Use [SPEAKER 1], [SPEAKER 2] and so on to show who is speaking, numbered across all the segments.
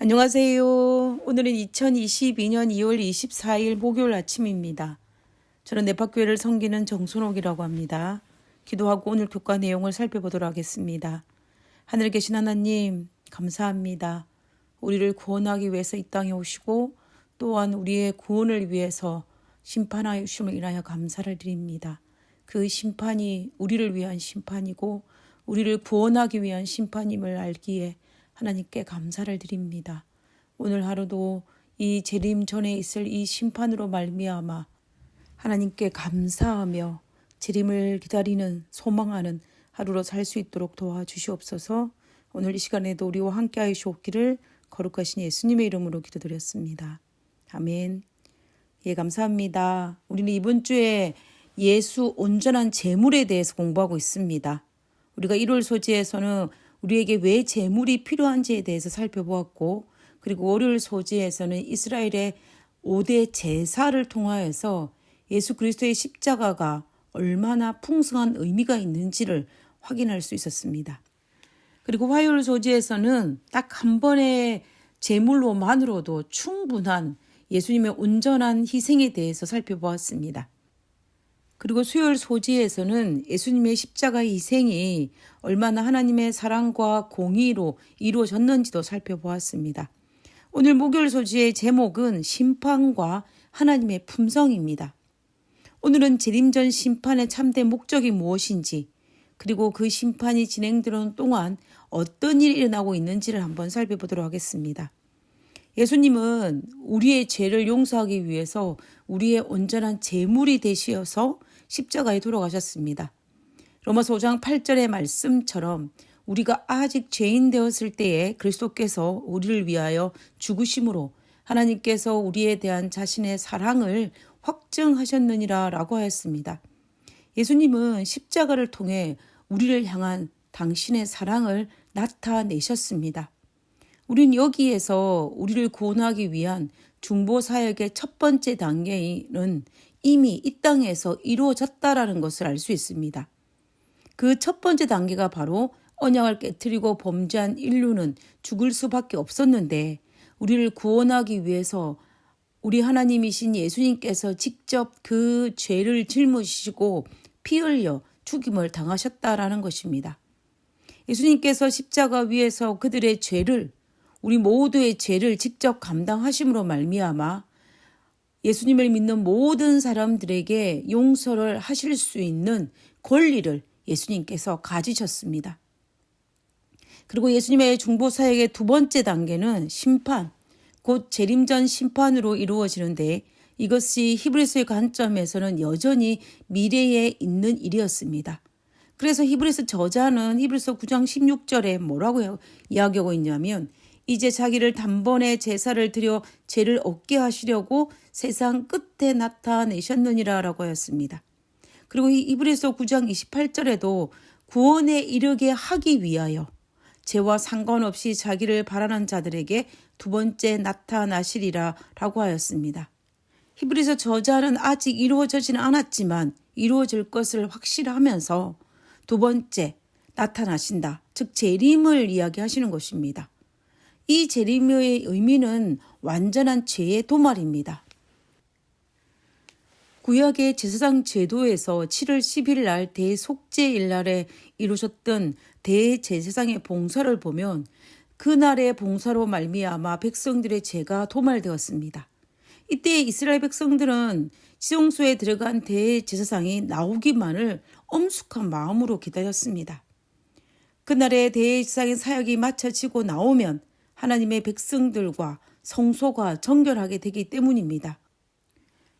[SPEAKER 1] 안녕하세요. 오늘은 2022년 2월 24일 목요일 아침입니다. 저는 네파교회를 섬기는 정순옥이라고 합니다. 기도하고 오늘 교과 내용을 살펴보도록 하겠습니다. 하늘에 계신 하나님, 감사합니다. 우리를 구원하기 위해서 이 땅에 오시고 또한 우리의 구원을 위해서 심판하여 주심을 인하여 감사를 드립니다. 그 심판이 우리를 위한 심판이고 우리를 구원하기 위한 심판임을 알기에 하나님께 감사를 드립니다. 오늘 하루도 이 재림 전에 있을 이 심판으로 말미암아 하나님께 감사하며 재림을 기다리는 소망하는 하루로 살 수 있도록 도와주시옵소서. 오늘 이 시간에도 우리와 함께 하시옵기를 거룩하신 예수님의 이름으로 기도드렸습니다. 아멘. 예, 감사합니다. 우리는 이번 주에 예수 온전한 제물에 대해서 공부하고 있습니다. 우리가 1월 소지에서는 우리에게 왜 제물이 필요한지에 대해서 살펴보았고, 그리고 월요일 소지에서는 이스라엘의 5대 제사를 통하여서 예수 그리스도의 십자가가 얼마나 풍성한 의미가 있는지를 확인할 수 있었습니다. 그리고 화요일 소지에서는 딱 한 번의 제물로만으로도 충분한 예수님의 온전한 희생에 대해서 살펴보았습니다. 그리고 수요일 소지에서는 예수님의 십자가 희생이 얼마나 하나님의 사랑과 공의로 이루어졌는지도 살펴보았습니다. 오늘 목요일 소지의 제목은 심판과 하나님의 품성입니다. 오늘은 재림전 심판의 참된 목적이 무엇인지, 그리고 그 심판이 진행되는 동안 어떤 일이 일어나고 있는지를 한번 살펴보도록 하겠습니다. 예수님은 우리의 죄를 용서하기 위해서 우리의 온전한 제물이 되시어서 십자가에 돌아가셨습니다. 로마서 5장 8절의 말씀처럼 우리가 아직 죄인 되었을 때에 그리스도께서 우리를 위하여 죽으심으로 하나님께서 우리에 대한 자신의 사랑을 확증하셨느니라 라고 하였습니다. 예수님은 십자가를 통해 우리를 향한 당신의 사랑을 나타내셨습니다. 우린 여기에서 우리를 구원하기 위한 중보사역의 첫 번째 단계는 이미 이 땅에서 이루어졌다라는 것을 알 수 있습니다. 그 첫 번째 단계가 바로 언약을 깨트리고 범죄한 인류는 죽을 수밖에 없었는데, 우리를 구원하기 위해서 우리 하나님이신 예수님께서 직접 그 죄를 짊으시고 피 흘려 죽임을 당하셨다라는 것입니다. 예수님께서 십자가 위에서 그들의 죄를, 우리 모두의 죄를 직접 감당하심으로 말미암아 예수님을 믿는 모든 사람들에게 용서를 하실 수 있는 권리를 예수님께서 가지셨습니다. 그리고 예수님의 중보사역의 두 번째 단계는 심판, 곧 재림전 심판으로 이루어지는데, 이것이 히브리서의 관점에서는 여전히 미래에 있는 일이었습니다. 그래서 히브리서 저자는 히브리서 9장 16절에 뭐라고 이야기하고 있냐면, 이제 자기를 단번에 제사를 드려 죄를 얻게 하시려고 세상 끝에 나타내셨느니라 라고 하였습니다. 그리고 이 히브리서 9장 28절에도 구원에 이르게 하기 위하여 죄와 상관없이 자기를 바라는 자들에게 두 번째 나타나시리라 라고 하였습니다. 히브리서 저자는 아직 이루어지지는 않았지만 이루어질 것을 확실하면서 두 번째 나타나신다, 즉 재림을 이야기하시는 것입니다. 이 재림의 의미는 완전한 죄의 도말입니다. 구약의 제사장 제도에서 7월 10일 날 대속죄일 날에 이루셨던 대제사장의 봉사를 보면 그날의 봉사로 말미암아 백성들의 죄가 도말되었습니다. 이때 이스라엘 백성들은 지성소에 들어간 대제사장이 나오기만을 엄숙한 마음으로 기다렸습니다. 그날의 대제사장의 사역이 마쳐지고 나오면 하나님의 백성들과 성소가 정결하게 되기 때문입니다.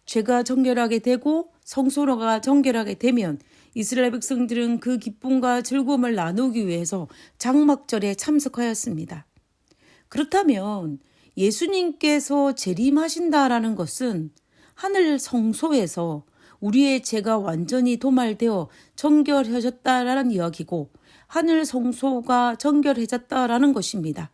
[SPEAKER 1] 죄가 정결하게 되고 성소가 정결하게 되면 이스라엘 백성들은 그 기쁨과 즐거움을 나누기 위해서 장막절에 참석하였습니다. 그렇다면 예수님께서 재림하신다라는 것은 하늘 성소에서 우리의 죄가 완전히 도말되어 정결해졌다라는 이야기고, 하늘 성소가 정결해졌다라는 것입니다.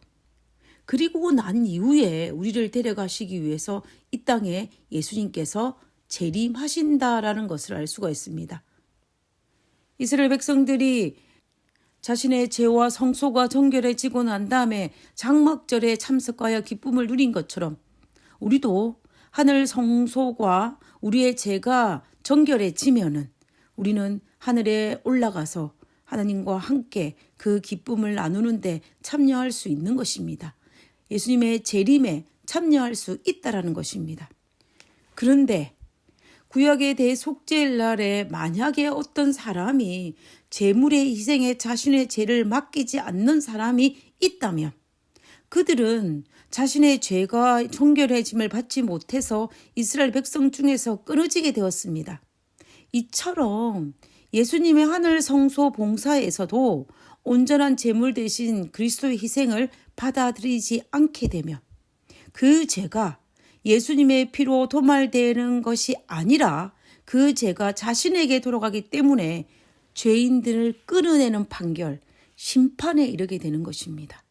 [SPEAKER 1] 그리고 난 이후에 우리를 데려가시기 위해서 이 땅에 예수님께서 재림하신다라는 것을 알 수가 있습니다. 이스라엘 백성들이 자신의 죄와 성소가 정결해지고 난 다음에 장막절에 참석하여 기쁨을 누린 것처럼 우리도 하늘 성소가 우리의 죄가 정결해지면은 우리는 하늘에 올라가서 하나님과 함께 그 기쁨을 나누는데 참여할 수 있는 것입니다. 예수님의 재림에 참여할 수 있다라는 것입니다. 그런데 구약의 대속죄일 날에 만약에 어떤 사람이 제물의 희생에 자신의 죄를 맡기지 않는 사람이 있다면 그들은 자신의 죄가 정결해짐을 받지 못해서 이스라엘 백성 중에서 끊어지게 되었습니다. 이처럼 예수님의 하늘 성소 봉사에서도 온전한 제물 대신 그리스도의 희생을 받아들이지 않게 되면 그 죄가 예수님의 피로 도말되는 것이 아니라 그 죄가 자신에게 돌아가기 때문에 죄인들을 끊어내는 판결, 심판에 이르게 되는 것입니다.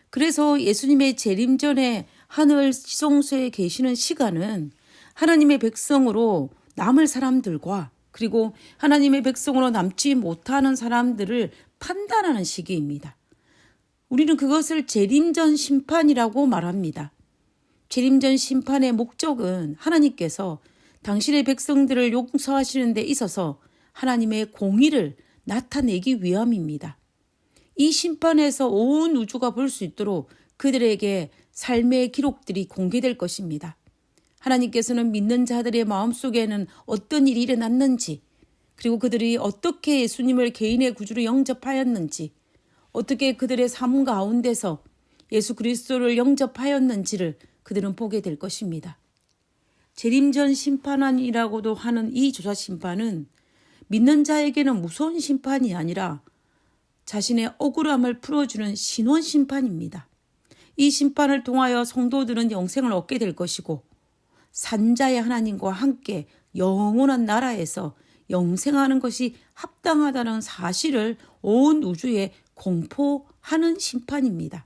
[SPEAKER 1] 그래서 예수님의 재림 전에 하늘 성소에 계시는 시간은 하나님의 백성으로 남을 사람들과 그리고 하나님의 백성으로 남지 못하는 사람들을 판단하는 시기입니다. 우리는 그것을 재림전 심판이라고 말합니다. 재림전 심판의 목적은 하나님께서 당신의 백성들을 용서하시는 데 있어서 하나님의 공의를 나타내기 위함입니다. 이 심판에서 온 우주가 볼 수 있도록 그들에게 삶의 기록들이 공개될 것입니다. 하나님께서는 믿는 자들의 마음속에는 어떤 일이 일어났는지, 그리고 그들이 어떻게 예수님을 개인의 구주로 영접하였는지, 어떻게 그들의 삶 가운데서 예수 그리스도를 영접하였는지를 그들은 보게 될 것입니다. 재림전 심판이라고도 하는 이 조사 심판은 믿는 자에게는 무서운 심판이 아니라 자신의 억울함을 풀어주는 신원 심판입니다. 이 심판을 통하여 성도들은 영생을 얻게 될 것이고 산자의 하나님과 함께 영원한 나라에서 영생하는 것이 합당하다는 사실을 온 우주에 공포하는 심판입니다.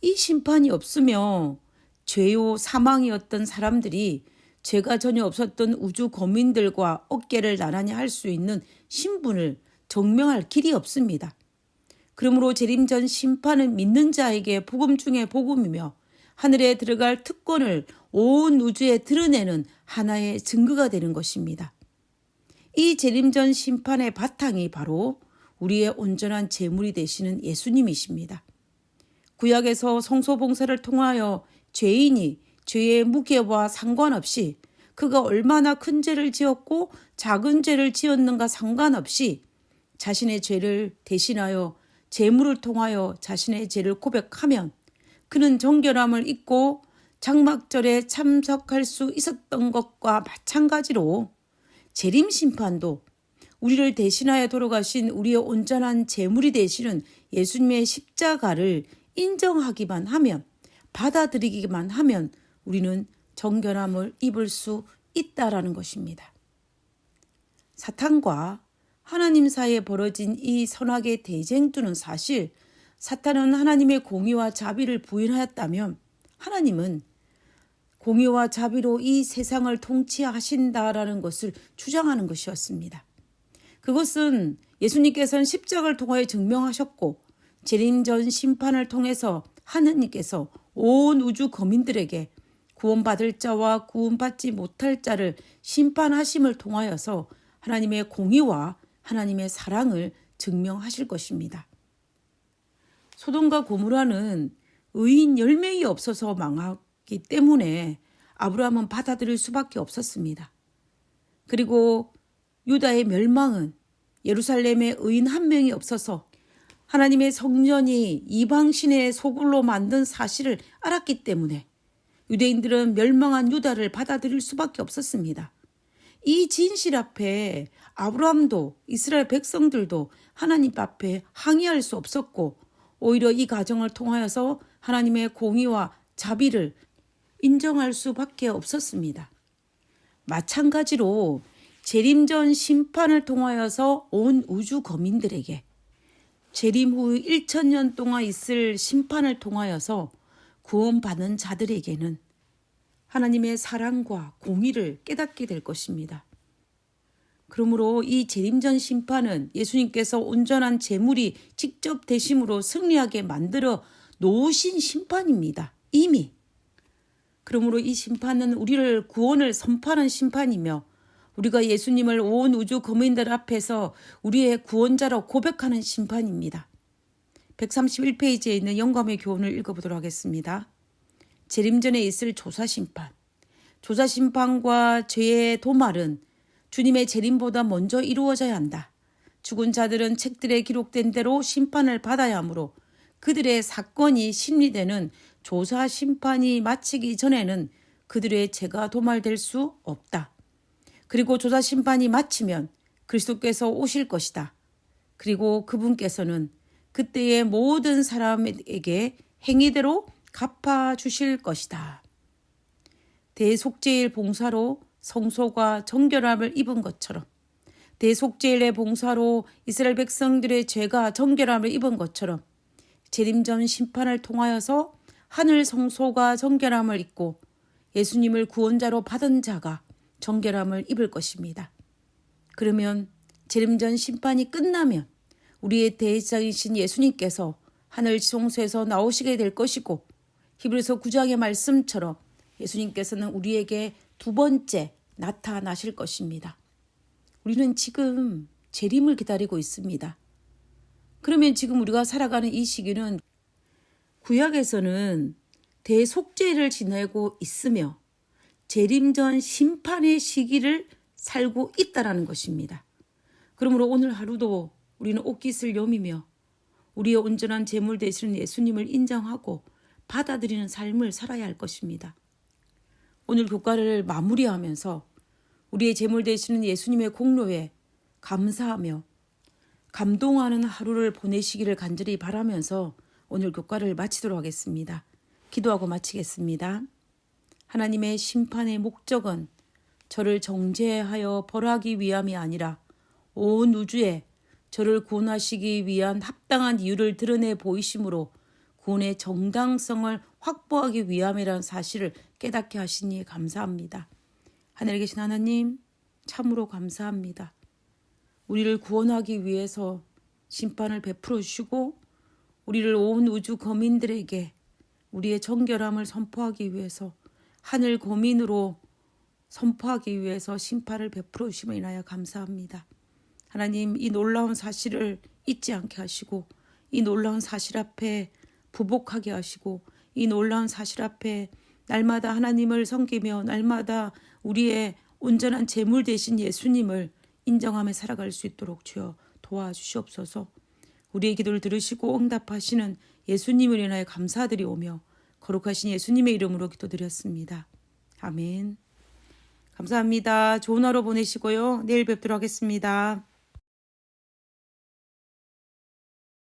[SPEAKER 1] 이 심판이 없으며 죄요 사망이었던 사람들이 죄가 전혀 없었던 우주 거민들과 어깨를 나란히 할 수 있는 신분을 증명할 길이 없습니다. 그러므로 재림전 심판은 믿는 자에게 복음 중에 복음이며 하늘에 들어갈 특권을 온 우주에 드러내는 하나의 증거가 되는 것입니다. 이 재림전 심판의 바탕이 바로 우리의 온전한 제물이 되시는 예수님이십니다. 구약에서 성소봉사를 통하여 죄인이 죄의 무게와 상관없이 그가 얼마나 큰 죄를 지었고 작은 죄를 지었는가 상관없이 자신의 죄를 대신하여 제물을 통하여 자신의 죄를 고백하면 그는 정결함을 잊고 장막절에 참석할 수 있었던 것과 마찬가지로 재림 심판도 우리를 대신하여 돌아가신 우리의 온전한 제물이 되시는 예수님의 십자가를 인정하기만 하면, 받아들이기만 하면 우리는 정결함을 입을 수 있다라는 것입니다. 사탄과 하나님 사이에 벌어진 이 선악의 대쟁투는 사실 사탄은 하나님의 공의와 자비를 부인하였다면 하나님은 공의와 자비로 이 세상을 통치하신다라는 것을 주장하는 것이었습니다. 그것은 예수님께서는 십자가를 통하여 증명하셨고 재림전 심판을 통해서 하느님께서 온 우주 거민들에게 구원받을 자와 구원받지 못할 자를 심판하심을 통하여서 하나님의 공의와 하나님의 사랑을 증명하실 것입니다. 소돔과 고모라는 의인 10명이 없어서 망하기 때문에 아브라함은 받아들일 수밖에 없었습니다. 그리고 유다의 멸망은 예루살렘에 의인 1명이 없어서 하나님의 성전이 이방신의 소굴로 만든 사실을 알았기 때문에 유대인들은 멸망한 유다를 받아들일 수밖에 없었습니다. 이 진실 앞에 아브라함도 이스라엘 백성들도 하나님 앞에 항의할 수 없었고 오히려 이 과정을 통하여서 하나님의 공의와 자비를 인정할 수밖에 없었습니다. 마찬가지로 재림전 심판을 통하여서 온 우주 거민들에게 재림 후 1000년 동안 있을 심판을 통하여서 구원받는 자들에게는 하나님의 사랑과 공의를 깨닫게 될 것입니다. 그러므로 이 재림전 심판은 예수님께서 온전한 제물이 직접 되심으로 승리하게 만들어 놓으신 심판입니다. 이미. 그러므로 이 심판은 우리를 구원을 선포하는 심판이며 우리가 예수님을 온 우주 거민들 앞에서 우리의 구원자로 고백하는 심판입니다. 131페이지에 있는 영감의 교훈을 읽어보도록 하겠습니다. 재림전에 있을 조사심판. 조사심판과 죄의 도말은 주님의 재림보다 먼저 이루어져야 한다. 죽은 자들은 책들에 기록된 대로 심판을 받아야 하므로 그들의 사건이 심리되는 조사 심판이 마치기 전에는 그들의 죄가 도말될 수 없다. 그리고 조사 심판이 마치면 그리스도께서 오실 것이다. 그리고 그분께서는 그때의 모든 사람에게 행위대로 갚아주실 것이다. 대속죄일 봉사로 성소가 정결함을 입은 것처럼 대속죄일의 봉사로 이스라엘 백성들의 죄가 정결함을 입은 것처럼 재림전 심판을 통하여서 하늘 성소가 정결함을 입고 예수님을 구원자로 받은 자가 정결함을 입을 것입니다. 그러면 재림전 심판이 끝나면 우리의 대제사장이신 예수님께서 하늘 성소에서 나오시게 될 것이고 히브리서 9장의 말씀처럼 예수님께서는 우리에게 두 번째 나타나실 것입니다. 우리는 지금 재림을 기다리고 있습니다. 그러면 지금 우리가 살아가는 이 시기는 구약에서는 대속죄를 지내고 있으며 재림전 심판의 시기를 살고 있다라는 것입니다. 그러므로 오늘 하루도 우리는 옷깃을 여미며 우리의 온전한 제물 되시는 예수님을 인정하고 받아들이는 삶을 살아야 할 것입니다. 오늘 교과를 마무리하면서 우리의 제물 되시는 예수님의 공로에 감사하며 감동하는 하루를 보내시기를 간절히 바라면서 오늘 교과를 마치도록 하겠습니다. 기도하고 마치겠습니다. 하나님의 심판의 목적은 저를 정죄하여 벌하기 위함이 아니라 온 우주에 저를 구원하시기 위한 합당한 이유를 드러내 보이심으로 구원의 정당성을 확보하기 위함이라는 사실을 깨닫게 하시니 감사합니다. 하늘에 계신 하나님 참으로 감사합니다. 우리를 구원하기 위해서 심판을 베풀어 주시고 우리를 온 우주 거민들에게 우리의 정결함을 선포하기 위해서 하늘 거민으로 선포하기 위해서 심판을 베풀어 주심을 인하여 감사합니다. 하나님, 이 놀라운 사실을 잊지 않게 하시고 이 놀라운 사실 앞에 부복하게 하시고 이 놀라운 사실 앞에 날마다 하나님을 섬기며 날마다 우리의 온전한 제물 되신 예수님을 인정하며 살아갈 수 있도록 주여 도와주시옵소서. 우리의 기도를 들으시고 응답하시는 예수님을 인하여 감사드리오며 거룩하신 예수님의 이름으로 기도드렸습니다. 아멘. 감사합니다. 좋은 하루 보내시고요. 내일 뵙도록 하겠습니다.